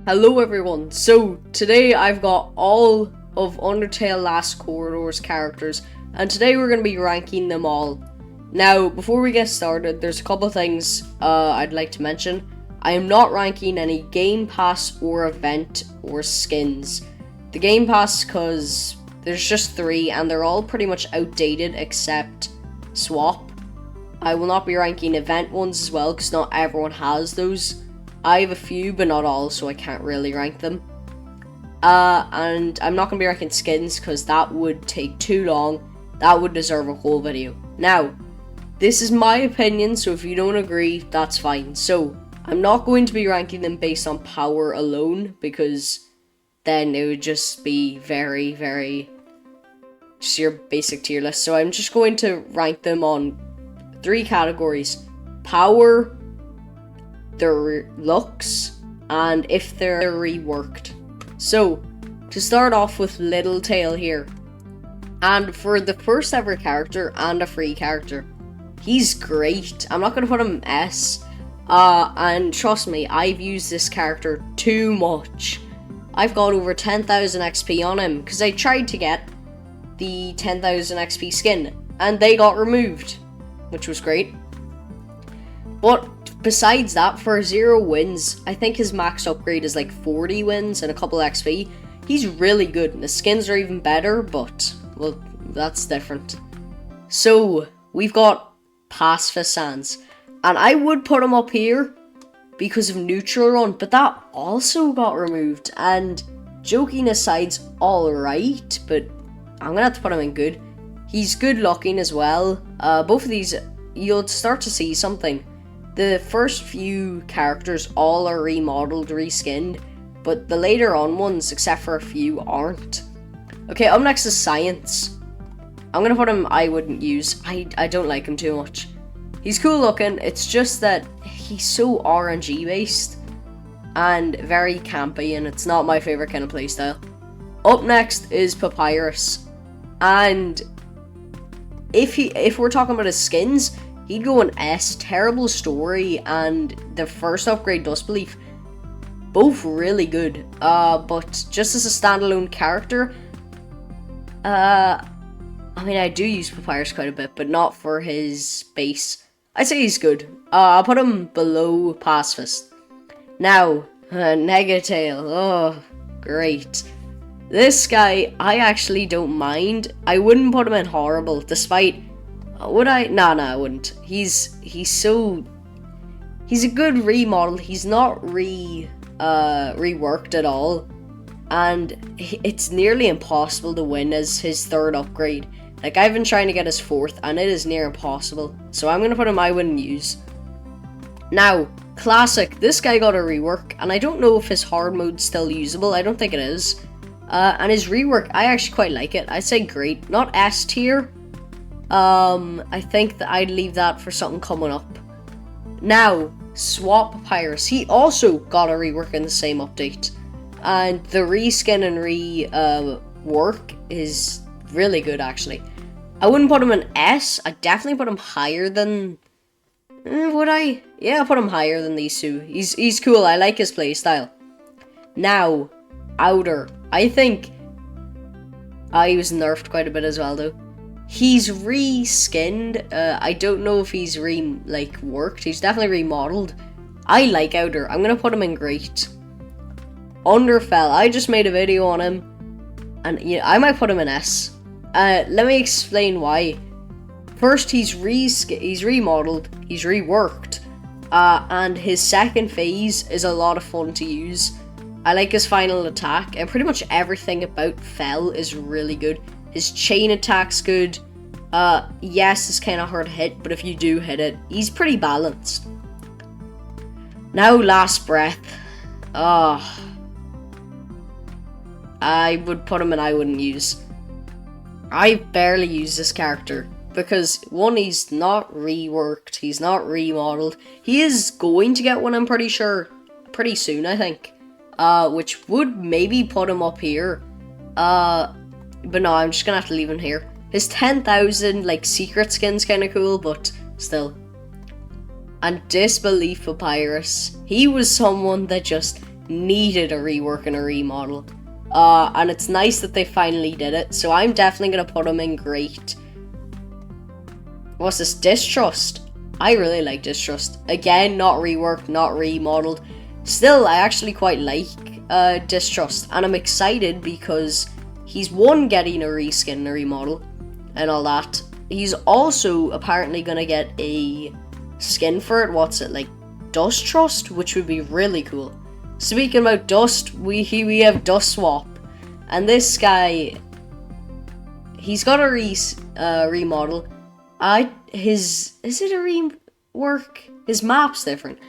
Hello everyone, so today I've got all of Undertale Last Corridor's characters, and today we're going to be ranking them all. Now, before we get started, there's a couple things I'd like to mention. I am not ranking any Game Pass or event or skins. The Game Pass, because there's just 3 and they're all pretty much outdated except Swap. I will not be ranking event ones as well, because not everyone has those. I have a few, but not all, so I can't really rank them. And I'm not going to be ranking skins, because that would take too long. That would deserve a whole video. Now, this is my opinion, so if you don't agree, that's fine. So, I'm not going to be ranking them based on power alone, because then it would just be very, just your basic tier list. So I'm just going to rank them on 3 categories: power, their looks, and if they're reworked. So, to start off with Undertale here, and for the first ever character and a free character, he's great. I'm not going to put him S, and trust me, I've used this character too much. I've got over 10,000 XP on him, because I tried to get the 10,000 XP skin, and they got removed, which was great. But besides that, for 0 wins, I think his max upgrade is like 40 wins and a couple XP. He's really good, and the skins are even better, but, well, that's different. So, we've got Pacifist Sans, and I would put him up here because of Neutral Run, but that also got removed, and joking aside's alright, but I'm gonna have to put him in good. He's good looking as well. Both of these, you'll start to see something. The first few characters all are remodeled, reskinned, but the later on ones, except for a few, aren't. Okay, up next is Science. I'm gonna put him I wouldn't use. I don't like him too much. He's cool looking, it's just that he's so RNG based and very campy, and it's not my favorite kind of playstyle. Up next is Papyrus, and if we're talking about his skins, he'd go an S. Terrible story, and the first upgrade, Dust Belief, both really good. But just as a standalone character, I mean, I do use Papyrus quite a bit, but not for his base. I'd say he's good. I'll put him below Pacifist. Now, Undertale. Oh, great. This guy, I actually don't mind. I wouldn't put him in horrible, despite... Would I? Nah, I wouldn't. He's a good remodel. He's not reworked at all, and it's nearly impossible to win as his 3rd upgrade. Like, I've been trying to get his 4th, and it is near impossible. So I'm gonna put him I wouldn't use. Now, Classic. This guy got a rework, and I don't know if his hard mode's still usable. I don't think it is. And his rework, I actually quite like it. I'd say great. Not S tier. I think that I'd leave that for something coming up. Now, Swap Papyrus. He also got a rework in the same update, and the reskin and rework is really good, actually. I wouldn't put him in S. I'd definitely put him higher than... would I? Yeah, I'll put him higher than these two. He's cool. I like his playstyle. Now, Outer. I think... he was nerfed quite a bit as well, though. He's reskinned. I don't know if he's worked. He's definitely remodeled. I like Outer. I'm gonna put him in great. Undertale. I just made a video on him, and yeah, I might put him in S. Let me explain why. First, he's remodeled. He's reworked. And his second phase is a lot of fun to use. I like his final attack, and pretty much everything about Fell is really good. His chain attack's good. Yes, it's kind of hard to hit, but if you do hit it, he's pretty balanced. Now, Last Breath. I would put him in I wouldn't use. I barely use this character, because 1, he's not reworked, he's not remodeled. He is going to get one, I'm pretty sure, pretty soon, I think. Which would maybe put him up here. But no, I'm just gonna have to leave him here. His 10,000, secret skin's kinda cool, but still. and Disbelief Papyrus. He was someone that just needed a rework and a remodel. And it's nice that they finally did it, so I'm definitely going to put him in great. What's this? Distrust. I really like Distrust. Again, not reworked, not remodeled. Still, I actually quite like Distrust, and I'm excited because he's one, getting a reskin and a remodel and all that. He's also apparently gonna get a skin for it. What's it, like Dust Trust, which would be really cool. Speaking about Dust, we have Dust Swap, and this guy, he's got a remodel. Is it a rework? His map's different.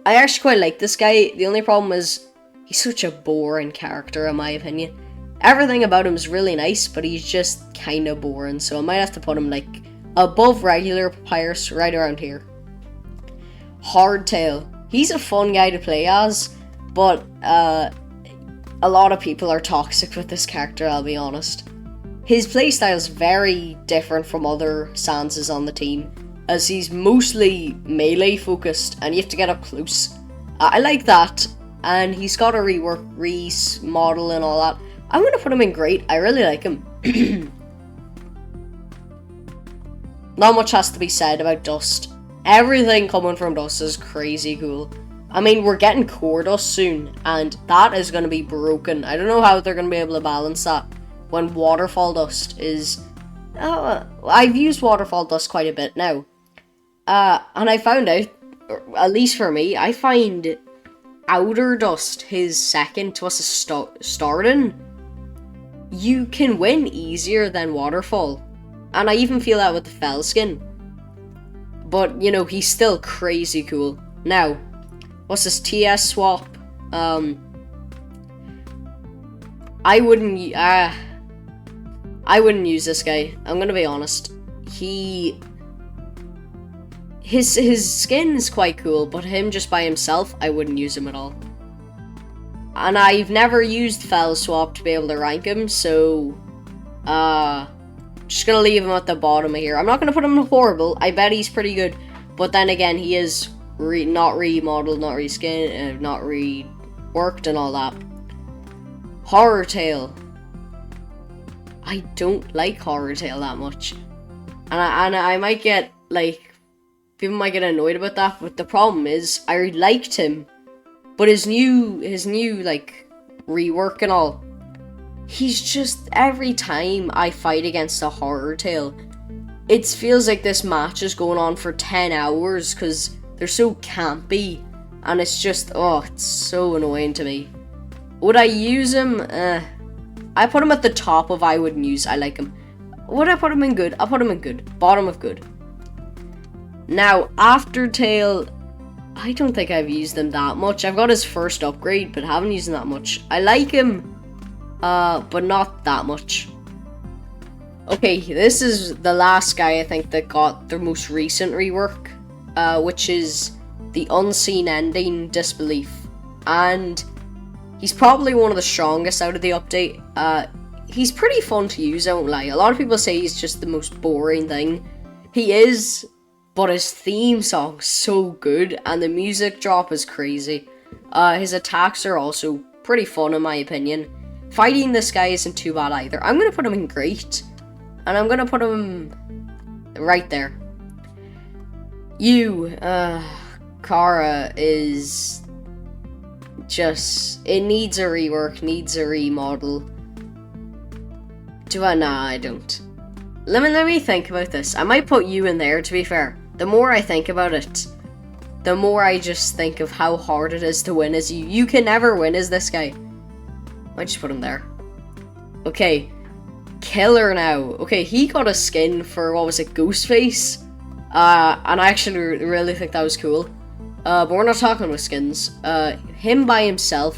I actually quite like this guy. The only problem is he's such a boring character, in my opinion. Everything about him is really nice, but he's just kind of boring, so I might have to put him like above regular Papyrus, right around here. Hardtail. He's a fun guy to play as, but a lot of people are toxic with this character, I'll be honest. His playstyle is very different from other Sanses on the team, as he's mostly melee focused and you have to get up close. I like that, and he's got a rework, remodel and all that. I'm going to put him in great. I really like him. Not much has to be said about Dust. Everything coming from Dust is crazy cool. I mean, we're getting Core Dust soon, and that is going to be broken. I don't know how they're going to be able to balance that when Waterfall Dust is... I've used Waterfall Dust quite a bit now. And I found out, at least for me, I find Outer Dust, his second to us starting, you can win easier than Waterfall. And I even feel that with the Fell skin. But, you know, he's still crazy cool. Now, what's this TS swap? I wouldn't use this guy. I'm gonna be honest. His skin is quite cool, but him just by himself, I wouldn't use him at all. And I've never used Fell Swap to be able to rank him, so just gonna leave him at the bottom of here. I'm not gonna put him in horrible. I bet he's pretty good, but then again, he is not remodeled, not reskin, not reworked, and all that. Horrortail. I don't like Horrortail that much, and I might get like. People might get annoyed about that, but the problem is, I liked him, but his new, like, rework and all, he's just, every time I fight against a Horrortail, it feels like this match is going on for 10 hours, because they're so campy, and it's just, oh, it's so annoying to me. Would I use him? I put him at the top of I wouldn't use. I like him. Would I put him in good? I'll put him in good. Bottom of good. Now, Aftertail, I don't think I've used him that much. I've got his first upgrade, but haven't used him that much. I like him, but not that much. Okay, this is the last guy, I think, that got the most recent rework, which is the Unseen Ending Disbelief. And he's probably one of the strongest out of the update. He's pretty fun to use, I won't lie. A lot of people say he's just the most boring thing. He is... but his theme song's so good, and the music drop is crazy. His attacks are also pretty fun, in my opinion. Fighting this guy isn't too bad either. I'm going to put him in great, and I'm going to put him right there. Kara is just... it needs a rework, needs a remodel. Nah, I don't. Let me think about this. I might put you in there, to be fair. The more I think about it, the more I just think of how hard it is to win as you. You can never win as this guy. Might just put him there. Okay. Killer now. Okay, he got a skin for, what was it, Ghostface? And I actually really think that was cool. But we're not talking about skins. Him by himself,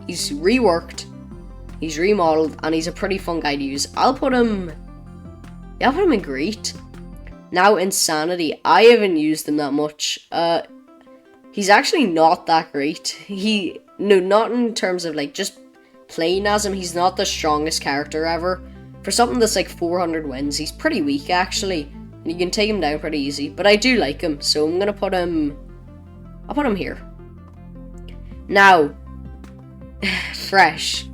he's reworked, he's remodeled, and he's a pretty fun guy to use. I'll put him in great. Now, Insanity. I haven't used him that much. He's actually not that great. Not in terms of, like, just playing as him. He's not the strongest character ever. For something that's like 400 wins, he's pretty weak, actually. And you can take him down pretty easy. But I do like him, so I'm gonna put him... I'll put him here. Now, Fresh.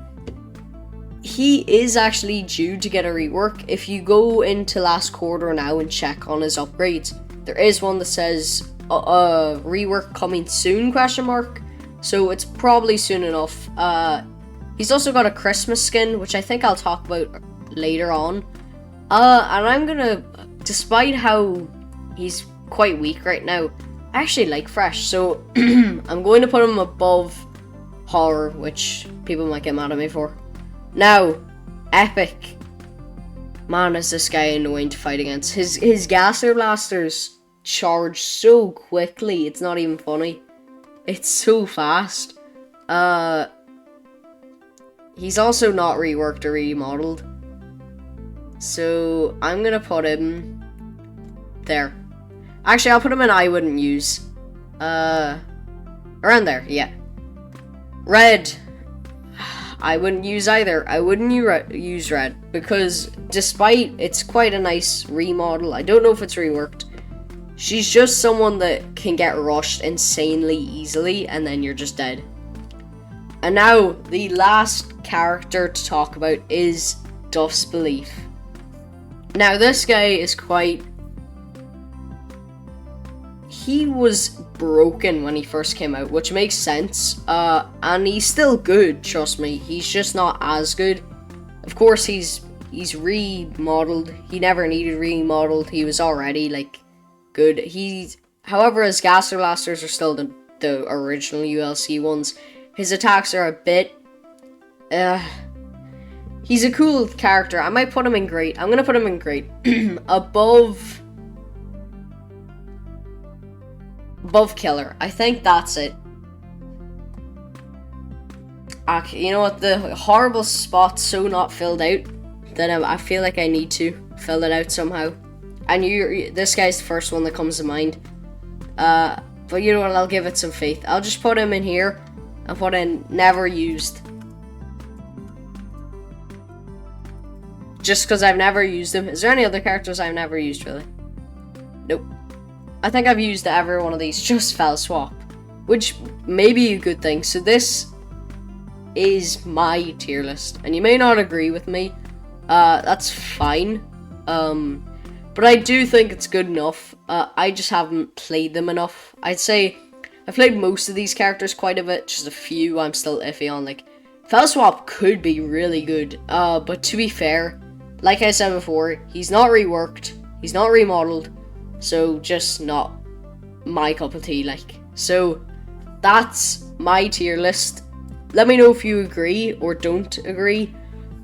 He is actually due to get a rework. If you go into last quarter now and check on his upgrades, there is one that says rework coming soon ? So it's probably soon enough. He's also got a Christmas skin, which I think I'll talk about later on. And I'm gonna, despite how he's quite weak right now, I actually like Fresh, so I'm going to put him above Horror, which people might get mad at me for. Now, Epic. Man, is this guy annoying to fight against. His Gaster Blasters charge so quickly, it's not even funny. It's so fast. He's also not reworked or remodeled. So, I'm gonna put him there. Actually, I'll put him in I wouldn't use. Around there, yeah. Red. I wouldn't use either. I wouldn't use Red, because despite it's quite a nice remodel, I don't know if it's reworked. She's just someone that can get rushed insanely easily, and then you're just dead. And now, the last character to talk about is Duff's Belief. Now, this guy is quite... He was broken when he first came out, which makes sense. And he's still good, trust me. He's just not as good. Of course, he's remodeled. He never needed remodeled. He was already, like, good. However, his Gaster Blasters are still the original ULC ones. His attacks are a bit... he's a cool character. I might put him in Great. I'm gonna put him in Great. Above Killer. I think that's it. Okay, you know what? The horrible spot's so not filled out that I feel like I need to fill it out somehow. And this guy's the first one that comes to mind. But you know what? I'll give it some faith. I'll just put him in here and put in never used. Just because I've never used him. Is there any other characters I've never used, really? Nope. I think I've used every one of these, just Fell Swap, which may be a good thing. So this is my tier list, and you may not agree with me. That's fine. But I do think it's good enough. I just haven't played them enough. I'd say I've played most of these characters quite a bit. Just a few I'm still iffy on. Like, Fell Swap could be really good. But to be fair, like I said before, he's not reworked. He's not remodeled. So, just not my cup of tea, like. So, that's my tier list. Let me know if you agree or don't agree.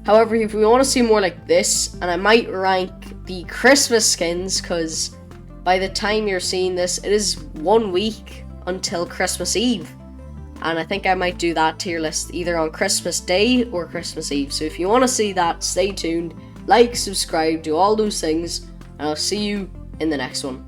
However, if we want to see more like this, and I might rank the Christmas skins, because by the time you're seeing this, it is 1 week until Christmas Eve. And I think I might do that tier list either on Christmas Day or Christmas Eve. So if you want to see that, stay tuned. Like, subscribe, do all those things, and I'll see you in the next one.